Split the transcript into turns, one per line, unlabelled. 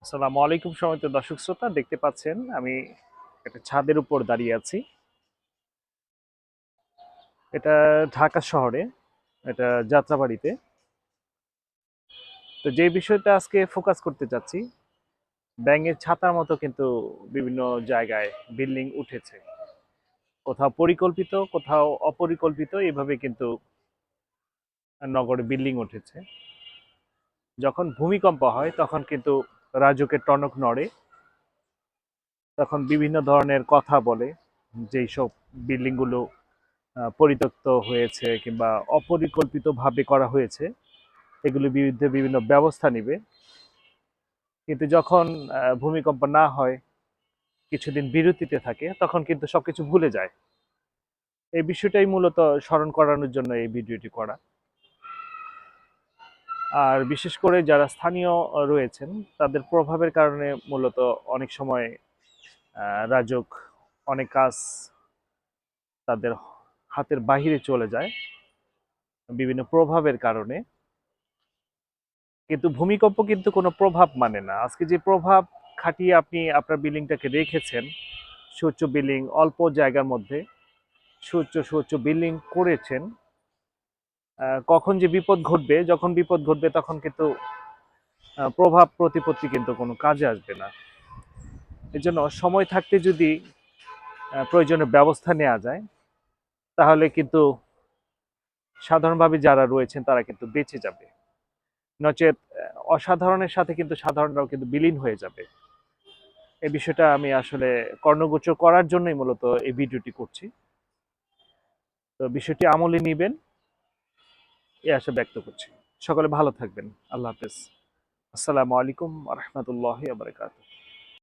আসসালামু আলাইকুম সম্মানিত দর্শক শ্রোতা, দেখতে পাচ্ছেন আমি একটা ছাদের উপর দাঁড়িয়ে আছি। এটা ঢাকা শহরে, এটা যাত্রাবাড়িতে। তো যে বিষয়টা আজকে ফোকাস করতে চাচ্ছি, ব্যাঙের ছাতার মতো কিন্তু বিভিন্ন জায়গায় বিল্ডিং উঠেছে। কোথাও পরিকল্পিত, কোথাও অপরিকল্পিত, এভাবে কিন্তু নগরে বিল্ডিং উঠেছে। যখন ভূমিকম্প হয় তখন কিন্তু রাজুকের টনক নড়ে, তখন বিভিন্ন ধরনের কথা বলে যেই সব বিল্ডিংগুলো পরিত্যক্ত হয়েছে কিংবা অপরিকল্পিতভাবে করা হয়েছে, এগুলির বিরুদ্ধে বিভিন্ন ব্যবস্থা নিবে। কিন্তু যখন ভূমিকম্প না হয়, কিছুদিন বিরতিতে থাকে, তখন কিন্তু সবকিছু ভুলে যায়। এই বিষয়টাই মূলত স্মরণ করানোর জন্য এই ভিডিওটি করা। আর বিশেষ করে যারা স্থানীয় রয়েছেন, তাদের প্রভাবের কারণে মূলত অনেক সময় রাজুক অনেক কাজ তাদের হাতের বাহিরে চলে যায় বিভিন্ন প্রভাবের কারণে। কিন্তু ভূমিকম্প কিন্তু কোনো প্রভাব মানে না। আজকে যে প্রভাব খাটিয়ে আপনি আপনার বিল্ডিংটাকে রেখেছেন, সুউচ্চ বিল্ডিং, অল্প জায়গার মধ্যে সুউচ্চ সুউচ্চ বিল্ডিং করেছেন, কখন যে বিপদ ঘটবে, যখন বিপদ ঘটবে তখন কিন্তু প্রভাব প্রতিপত্তি কিন্তু কোনো কাজে আসবে না। এজন্য সময় থাকতে যদি প্রয়োজনীয় ব্যবস্থা নেওয়া যায়, তাহলে কিন্তু সাধারণভাবে যারা রয়েছেন তারা কিন্তু বেঁচে যাবে। নচেত অসাধারণের সাথে কিন্তু সাধারণরাও কিন্তু বিলীন হয়ে যাবে। এই বিষয়টা আমি আসলে কর্ণগোচর করার জন্যই মূলত এই ভিডিওটি করছি। তো বিষয়টি আমলে নিবেন, এই আশা ব্যক্ত করছি। সকলে ভালো থাকবেন। আল্লাহ হাফেজ। আসসালামু আলাইকুম ওয়া রাহমাতুল্লাহি ওয়া বারাকাতুহু।